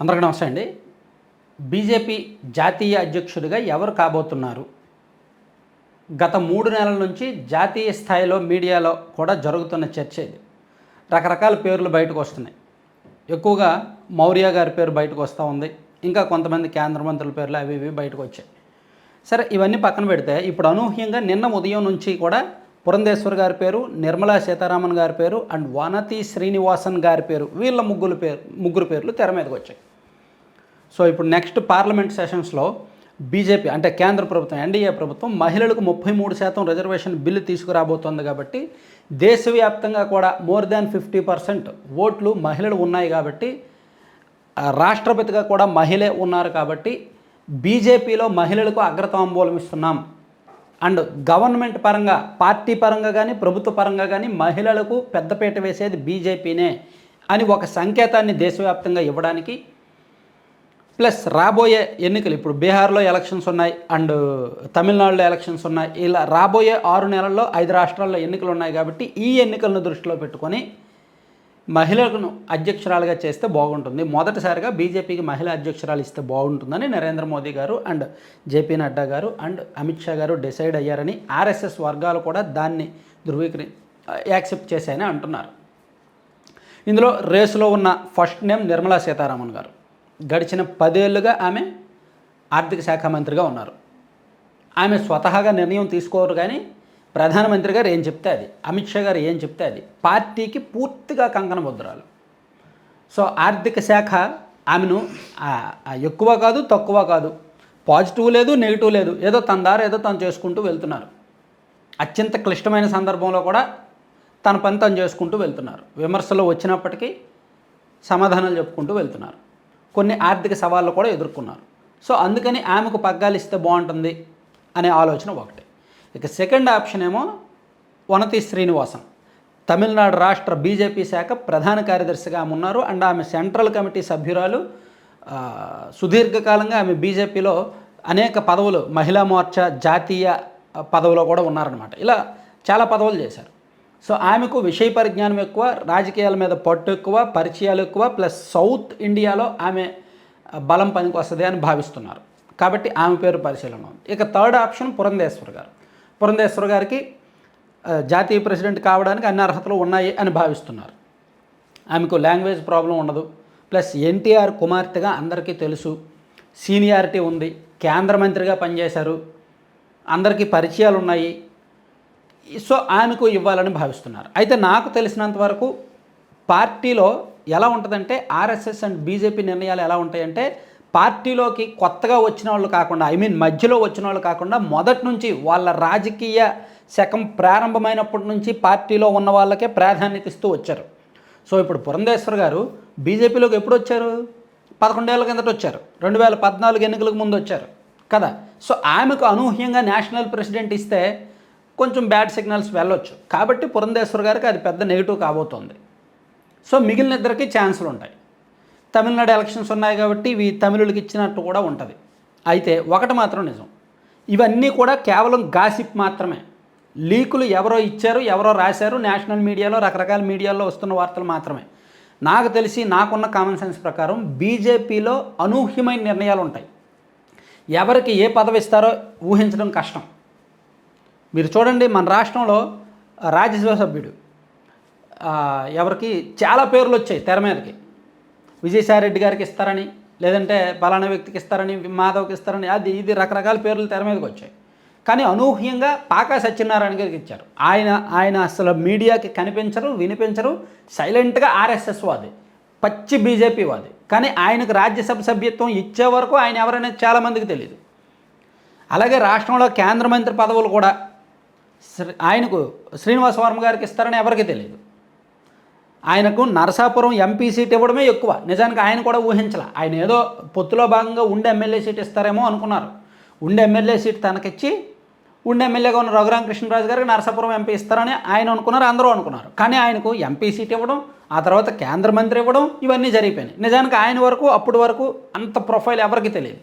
అందరికీ నమస్తే అండి. బీజేపీ జాతీయ అధ్యక్షుడిగా ఎవరు కాబోతున్నారు? గత 3 నెలల నుంచి జాతీయ స్థాయిలో మీడియాలో కూడా జరుగుతున్న చర్చ ఇది. రకరకాల పేర్లు బయటకు వస్తున్నాయి. ఎక్కువగా మౌర్య గారి పేరు బయటకు వస్తూ ఉంది. ఇంకా కొంతమంది కేంద్ర మంత్రుల పేర్లు అవి ఇవి బయటకు వచ్చాయి. సరే, ఇవన్నీ పక్కన పెడితే ఇప్పుడు అనూహ్యంగా నిన్న ఉదయం నుంచి కూడా పురంధేశ్వర్ గారి పేరు, నిర్మలా సీతారామన్ గారి పేరు అండ్ వనతి శ్రీనివాసన్ గారి పేరు, వీళ్ళ ముగ్గురు పేర్లు తెర మీదకి వచ్చాయి. సో ఇప్పుడు నెక్స్ట్ పార్లమెంట్ సెషన్స్లో బీజేపీ అంటే కేంద్ర ప్రభుత్వం, ఎన్డీఏ ప్రభుత్వం మహిళలకు 33% రిజర్వేషన్ బిల్లు తీసుకురాబోతోంది. కాబట్టి దేశవ్యాప్తంగా కూడా మోర్ దాన్ 50% ఓట్లు మహిళలు ఉన్నాయి. కాబట్టి రాష్ట్రపతిగా కూడా మహిళే ఉన్నారు. కాబట్టి బీజేపీలో మహిళలకు అగ్రతాంబూలం ఇస్తున్నాం అండ్ గవర్నమెంట్ పరంగా, పార్టీ పరంగా కానీ ప్రభుత్వ పరంగా కానీ మహిళలకు పెద్దపీట వేసేది బీజేపీనే అని ఒక సంకేతాన్ని దేశవ్యాప్తంగా ఇవ్వడానికి, ప్లస్ రాబోయే ఎన్నికలు, ఇప్పుడు బీహార్లో ఎలక్షన్స్ ఉన్నాయి అండ్ తమిళనాడులో ఎలక్షన్స్ ఉన్నాయి. ఇలా రాబోయే 6 నెలల్లో 5 రాష్ట్రాల్లో ఎన్నికలు ఉన్నాయి. కాబట్టి ఈ ఎన్నికలను దృష్టిలో పెట్టుకొని మహిళలను అధ్యక్షురాలుగా చేస్తే బాగుంటుంది, మొదటిసారిగా బీజేపీకి మహిళా అధ్యక్షురాలు ఇస్తే బాగుంటుందని నరేంద్ర మోదీ గారు అండ్ జేపీ నడ్డా గారు అండ్ అమిత్ షా గారు డిసైడ్ అయ్యారని ఆర్ఎస్ఎస్ వర్గాలు కూడా దాన్ని యాక్సెప్ట్ చేశాయని అంటున్నారు. ఇందులో రేసులో ఉన్న ఫస్ట్ నేమ్ నిర్మలా సీతారామన్ గారు. గడిచిన 10 ఏళ్లుగా ఆమె ఆర్థిక శాఖ మంత్రిగా ఉన్నారు. ఆమె స్వతహాగా నిర్ణయం తీసుకోరు, కానీ ప్రధానమంత్రి గారు ఏం చెప్తే అది, అమిత్ షా గారు ఏం చెప్తే అది, పార్టీకి పూర్తిగా కంకణబద్దురాలు. సో ఆర్థిక శాఖ ఆమెను ఎక్కువ కాదు తక్కువ కాదు, పాజిటివ్ లేదు నెగిటివ్ లేదు, ఏదో తన దారి ఏదో తను చేసుకుంటూ వెళ్తున్నారు. అత్యంత క్లిష్టమైన సందర్భంలో కూడా తన పని తను చేసుకుంటూ వెళ్తున్నారు. విమర్శలు వచ్చినప్పటికీ సమాధానాలు చెప్పుకుంటూ వెళ్తున్నారు. కొన్ని ఆర్థిక సవాళ్ళు కూడా ఎదుర్కొన్నారు. సో అందుకని ఆమెకు పగ్గాలు ఇస్తే బాగుంటుంది అనే ఆలోచన ఒకటి. ఇక సెకండ్ ఆప్షన్ ఏమో వనతి శ్రీనివాసన్, తమిళనాడు రాష్ట్ర బీజేపీ శాఖ ప్రధాన కార్యదర్శిగా ఆమె ఉన్నారు అండ్ ఆమె సెంట్రల్ కమిటీ సభ్యురాలు. సుదీర్ఘకాలంగా ఆమె బీజేపీలో అనేక పదవులు, మహిళా మోర్చా జాతీయ పదవిలో కూడా ఉన్నారనమాట. ఇలా చాలా పదవులు చేశారు. సో ఆమెకు విషయ పరిజ్ఞానం ఎక్కువ, రాజకీయాల మీద పట్టు ఎక్కువ, పరిచయాలు ఎక్కువ, ప్లస్ సౌత్ ఇండియాలో ఆమె బలం పనికి వస్తుంది అని భావిస్తున్నారు. కాబట్టి ఆమె పేరు పరిశీలన ఉంది. ఇక థర్డ్ ఆప్షన్ పురంధేశ్వర్ గారు. పురంధేశ్వర్ గారికి జాతీయ ప్రెసిడెంట్ కావడానికి అన్ని అర్హతలు ఉన్నాయి అని భావిస్తున్నారు. ఆమెకు లాంగ్వేజ్ ప్రాబ్లం ఉండదు, ప్లస్ ఎన్టీఆర్ కుమార్తెగా అందరికీ తెలుసు, సీనియారిటీ ఉంది, కేంద్ర మంత్రిగా పనిచేశారు, అందరికీ పరిచయాలు ఉన్నాయి. సో ఆమెకు ఇవ్వాలని భావిస్తున్నారు. అయితే నాకు తెలిసినంత వరకు పార్టీలో ఎలా ఉంటుందంటే, ఆర్ఎస్ఎస్ అండ్ బీజేపీ నిర్ణయాలు ఎలా ఉంటాయంటే, పార్టీలోకి కొత్తగా వచ్చిన వాళ్ళు కాకుండా, మధ్యలో వచ్చిన వాళ్ళు కాకుండా, మొదటి నుంచి వాళ్ళ రాజకీయ శకం ప్రారంభమైనప్పటి నుంచి పార్టీలో ఉన్న వాళ్ళకే ప్రాధాన్యత ఇస్తూ వచ్చారు. సో ఇప్పుడు పురంధేశ్వర్ గారు బీజేపీలోకి ఎప్పుడు వచ్చారు? 11 ఏళ్ల కిందట వచ్చారు, 2014 ఎన్నికలకు ముందు వచ్చారు కదా. సో ఆమెకు అనూహ్యంగా నేషనల్ ప్రెసిడెంట్ ఇస్తే కొంచెం బ్యాడ్ సిగ్నల్స్ వెళ్ళొచ్చు. కాబట్టి పురంధేశ్వర్ గారికి అది పెద్ద నెగిటివ్ కాబోతోంది. సో మిగిలిన ఇద్దరికి ఛాన్సులు ఉంటాయి. తమిళనాడు ఎలక్షన్స్ ఉన్నాయి కాబట్టి ఇవి తమిళులకి ఇచ్చినట్టు కూడా ఉంటుంది. అయితే ఒకటి మాత్రం నిజం, ఇవన్నీ కూడా కేవలం గాసిప్ మాత్రమే. లీకులు ఎవరో ఇచ్చారు, ఎవరో రాశారు, నేషనల్ మీడియాలో రకరకాల మీడియాలో వస్తున్న వార్తలు మాత్రమే. నాకు తెలిసి, నాకున్న కామన్ సెన్స్ ప్రకారం బీజేపీలో అనూహ్యమైన నిర్ణయాలు ఉంటాయి. ఎవరికి ఏ పదవి ఇస్తారో ఊహించడం కష్టం. మీరు చూడండి, మన రాష్ట్రంలో రాజ్యసభ సభ్యుడు ఎవరికి చాలా పేర్లు వచ్చాయి తెర మీదకి. విజయసాయిరెడ్డి గారికి ఇస్తారని, లేదంటే పలానా వ్యక్తికి ఇస్తారని, మాధవ్కి ఇస్తారని, అది ఇది రకరకాల పేర్లు తెర మీదకి వచ్చాయి. కానీ అనూహ్యంగా పాకా సత్యనారాయణ గారికి ఇచ్చారు. ఆయన అసలు మీడియాకి కనిపించరు, వినిపించరు, సైలెంట్గా ఆర్ఎస్ఎస్ వాది, పచ్చి బీజేపీ వాది. కానీ ఆయనకు రాజ్యసభ సభ్యత్వం ఇచ్చే వరకు ఆయన ఎవరనేది చాలామందికి తెలియదు. అలాగే రాష్ట్రంలో కేంద్ర మంత్రి పదవులు కూడా ఆయనకు శ్రీనివాస వర్మ గారికి ఇస్తారని ఎవరికి తెలియదు. ఆయనకు నరసాపురం ఎంపీ సీట్ ఇవ్వడమే ఎక్కువ. నిజానికి ఆయన కూడా ఊహించాల. ఆయన ఏదో పొత్తులో భాగంగా ఉండే ఎమ్మెల్యే సీట్ ఇస్తారేమో అనుకున్నారు. ఉండే ఎమ్మెల్యే సీట్ తనకిచ్చి ఉండే ఎమ్మెల్యేగా ఉన్న రఘురామకృష్ణరాజు గారికి నరసాపురం ఎంపీ ఇస్తారని ఆయన అనుకున్నారు, అందరూ అనుకున్నారు. కానీ ఆయనకు ఎంపీ సీట్ ఇవ్వడం, ఆ తర్వాత కేంద్ర మంత్రి ఇవ్వడం, ఇవన్నీ జరిగిపోయినాయి. నిజానికి ఆయన వరకు, అప్పటి వరకు అంత ప్రొఫైల్ ఎవరికి తెలియదు.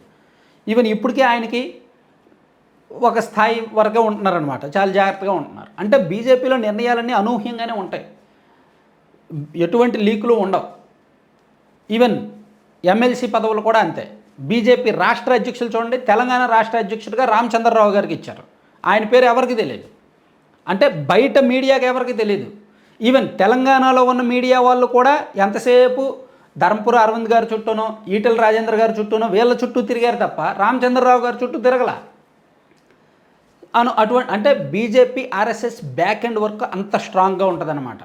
ఈవెన్ ఇప్పటికీ ఆయనకి ఒక స్థాయి వరకే ఉంటున్నారనమాట, చాలా జాగ్రత్తగా ఉంటున్నారు. అంటే బీజేపీలో నిర్ణయాలన్నీ అనూహ్యంగానే ఉంటాయి, ఎటువంటి లీకులు ఉండవు. ఈవెన్ ఎమ్మెల్సీ పదవులు కూడా అంతే. బీజేపీ రాష్ట్ర అధ్యక్షులు చూడండి, తెలంగాణ రాష్ట్ర అధ్యక్షుడిగా రామచంద్రరావు గారికి ఇచ్చారు. ఆయన పేరు ఎవరికి తెలియదు, అంటే బయట మీడియాకి ఎవరికి తెలియదు. ఈవెన్ తెలంగాణలో ఉన్న మీడియా వాళ్ళు కూడా ఎంతసేపు ధర్మపుర అరవింద్ గారి చుట్టూనో, ఈటెల రాజేంద్ర గారి చుట్టూనో వీళ్ళ చుట్టూ తిరిగారు తప్ప రామచంద్రరావు గారి చుట్టూ తిరగల. అటువంటి అంటే BJP RSS back end work అంత స్ట్రాంగ్గా ఉంటుందన్నమాట.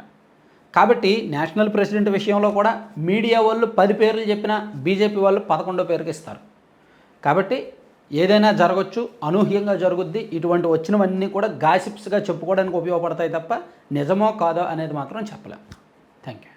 కాబట్టి నేషనల్ ప్రెసిడెంట్ విషయంలో కూడా మీడియా వాళ్ళు 10 పేర్లు చెప్పినా బీజేపీ వాళ్ళు 11వ పేరుకి ఇస్తారు. కాబట్టి ఏదైనా జరగచ్చు, అనూహ్యంగా జరుగుద్ది. ఇటువంటి వచ్చినవన్నీ కూడా గాసిప్స్గా చెప్పుకోవడానికి ఉపయోగపడతాయి తప్ప నిజమో కాదో అనేది మాత్రం చెప్పలేం. Thank you.